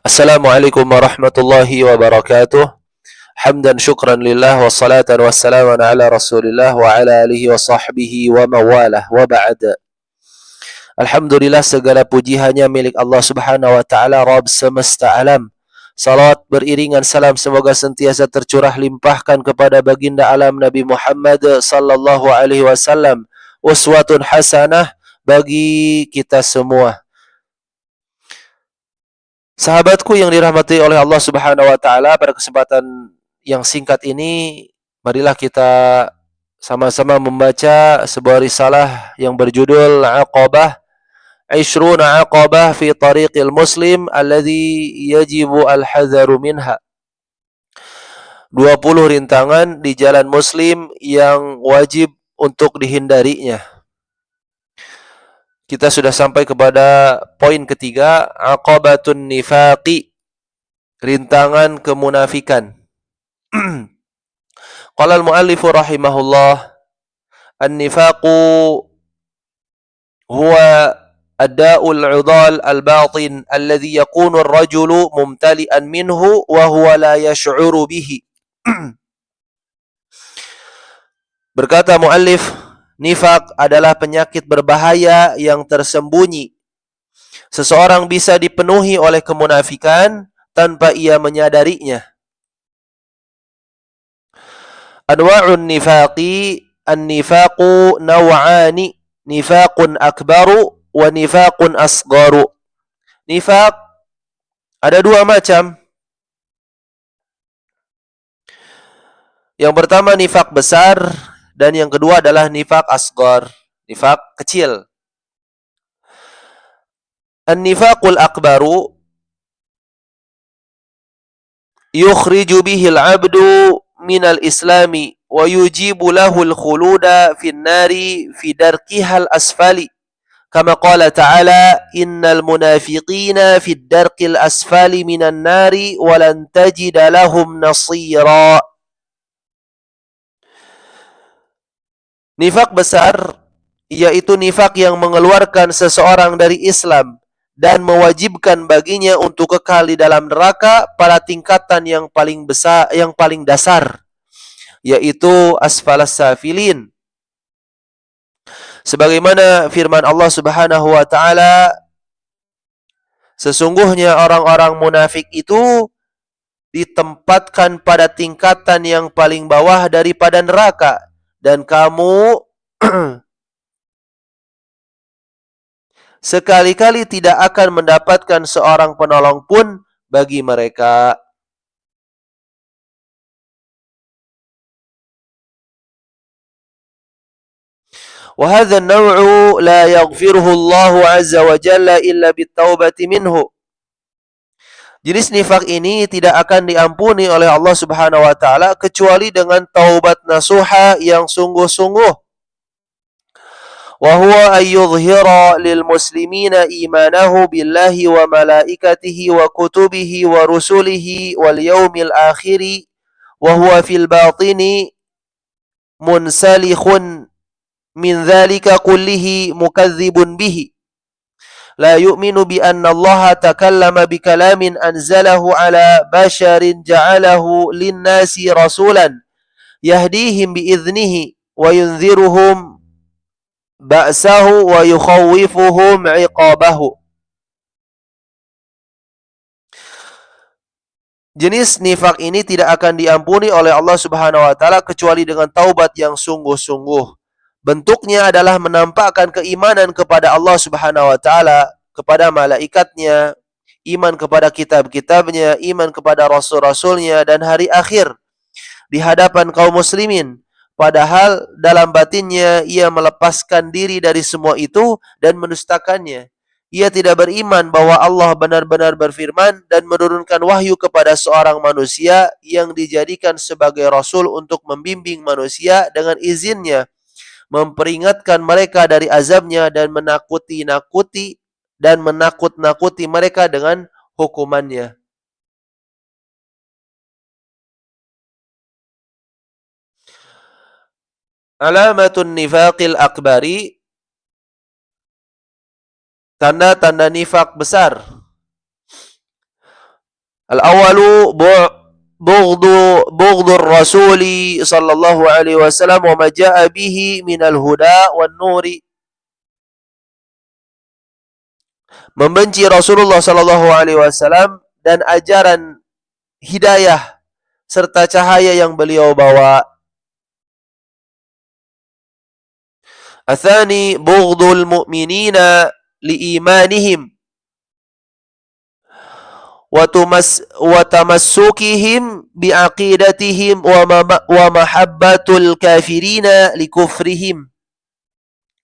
Assalamualaikum warahmatullahi wabarakatuh. Hamdan syukran lillah wa salatan wa salaman ala rasulillah wa ala alihi wa sahbihi wa mawalah wa ba'd. Alhamdulillah, segala puji hanya milik Allah subhanahu wa ta'ala, Rabb semesta alam. Salawat beriringan salam semoga sentiasa tercurah limpahkan kepada baginda alam Nabi Muhammad sallallahu alaihi wasallam, uswatun hasanah bagi kita semua. Sahabatku yang dirahmati oleh Allah Subhanahu wa taala, pada kesempatan yang singkat ini marilah kita sama-sama membaca sebuah risalah yang berjudul Aqabah, Ishruna Aqabah fi Tariqil Muslim alladhi yajibu al-hadharu minha. 20 rintangan di jalan muslim yang wajib untuk dihindarinya. Kita sudah sampai kepada poin ketiga, aqabatun nifaqi, rintangan kemunafikan. Qala al-muallifu rahimahullah, an-nifaqu huwa ad-da'ul 'udhal al-batin alladhi yakunu ar-rajulu mumtali'an minhu wa huwa la yash'uru bihi. Berkata muallif, nifaq adalah penyakit berbahaya yang tersembunyi. Seseorang bisa dipenuhi oleh kemunafikan tanpa ia menyadarinya. Anwa'un nifaqi, an-nifaqu naw'ani, nifaqun akbaru wa nifaqun asgharu. Nifaq ada dua macam. Yang pertama nifaq besar, dan yang kedua adalah nifaq asghar, nifaq kecil. An-nifaqul akbaru yukhriju bihil abdu minal islami wa yujibu lahul khuluda fin nari fi darkihal asfali. Kama qala ta'ala, innal munafiqina fi darkil asfali minan nari walan tajida lahum nasira. Nifaq besar yaitu nifaq yang mengeluarkan seseorang dari Islam dan mewajibkan baginya untuk kekal di dalam neraka pada tingkatan yang paling besar, yang paling dasar, yaitu asfalas safilin. Sebagaimana firman Allah Subhanahu wa taala, sesungguhnya orang-orang munafik itu ditempatkan pada tingkatan yang paling bawah daripada neraka, dan kamu sekali-kali tidak akan mendapatkan seorang penolong pun bagi mereka. Wa hadha an-naw'u la yaghfiruhu Allah 'azza wa jalla illa bit-taubati minhu. Jenis nifak ini tidak akan diampuni oleh Allah Subhanahu wa taala kecuali dengan taubat nasuha yang sungguh-sungguh. Wa huwa ay yudhhira lil muslimina imanahu billahi wa malaikatihi wa kutubihi wa rusulihi wal yaumil akhir wa huwa fil batini munsalikhun min dhalika kullihi mukadzibun bihi. La yu'minu bi anna Allah takallama bi kalamin anzalahu ala basharin ja'alahu lin-nasi rasulan yahdihim bi idhnihi wa yunziruhum ba'sahu wa yukhawwifuhum 'iqabahu. Jenis nifak ini tidak akan diampuni oleh Allah Subhanahu wa taala kecuali dengan taubat yang sungguh-sungguh. Bentuknya adalah menampakkan keimanan kepada Allah Subhanahu wa taala, kepada malaikatnya, iman kepada kitab-kitabnya, iman kepada rasul-rasulnya dan hari akhir di hadapan kaum muslimin. Padahal dalam batinnya ia melepaskan diri dari semua itu dan mendustakannya. Ia tidak beriman bahwa Allah benar-benar berfirman dan menurunkan wahyu kepada seorang manusia yang dijadikan sebagai rasul untuk membimbing manusia dengan izinnya, memperingatkan mereka dari azabnya dan menakut-nakuti mereka dengan hukumannya. Alamatun nifaqil akbari, tanda-tanda nifak besar. Al-awwalu bughdu rasuli sallallahu alaihi wasallam wa ma jaa bihi minal huda wan nuri. Membenci Rasulullah sallallahu alaihi wasallam dan ajaran hidayah serta cahaya yang beliau bawa. Athani bughdul mu'minina liimanihim wa tamassukihim biaqidatihim wa mahabbatul kafirina likufrihim.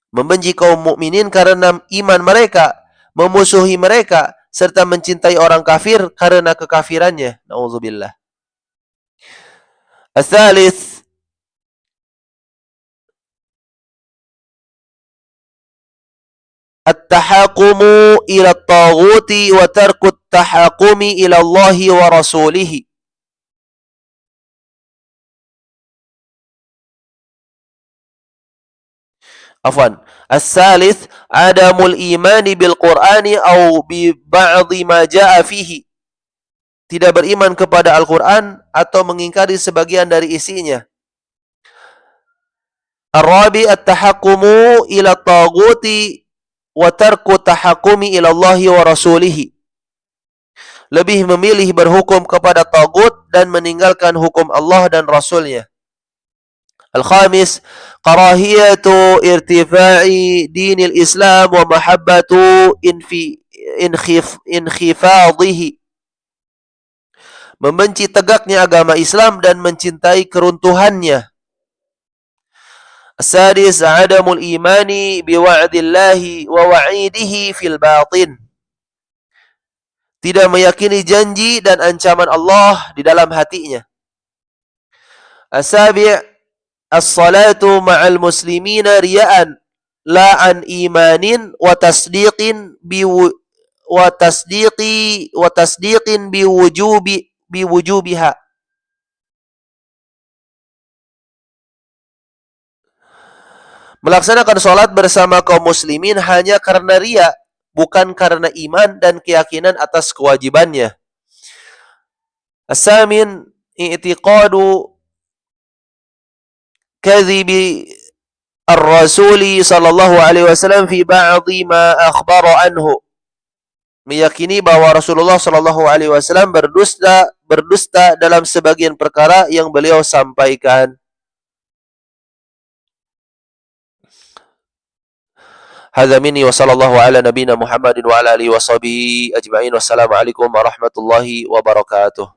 Membenci kaum mukminin karena iman mereka, memusuhi mereka serta mencintai orang kafir karena kekafirannya. Nauzubillah. Ats-tsalits at-tahakumu ila at-taghuti wa tarku at-tahakumi ila Allah wa rasulih. Afwan. Ats-tsalits adamul imani bil Qur'ani aw bi ba'dhi ma jaa'a fihi. Tidak beriman kepada Al-Qur'an atau mengingkari sebagian dari isinya. Ar-rabi at-tahakkumu ila at-taghuti wa tarku tahakumi ila Allah wa rasulih. Lebih memilih berhukum kepada tagut dan meninggalkan hukum Allah dan Rasulnya. Al-khamis, karahiyatu irtifa'i dinil Islam wa mahabbatu inkhifadhihi. Membenci tegaknya agama Islam dan mencintai keruntuhannya. As-sadis, adamul imani biwa'dillahi wa wa'idihi fil batin. Tidak meyakini janji dan ancaman Allah di dalam hatinya. As-sabi' as-salatu ma'al muslimina riya'an la an imanin wa tasdiqin biwujubiha. Melaksanakan sholat bersama kaum muslimin hanya karena riya, bukan karena iman dan keyakinan atas kewajibannya. As-samin, i'tiqadu kadhibi ar-rasuli sallallahu alaihi wasallam fi ba'dhi ma akhbara anhu. Meyakini bahwa Rasulullah sallallahu alaihi wasallam berdusta dalam sebagian perkara yang beliau sampaikan. Hadza minni wa sallallahu ala nabiyyina Muhammadin wa ala alihi wa sahbihi ajma'in. Wassalamu alaikum warahmatullahi wabarakatuh.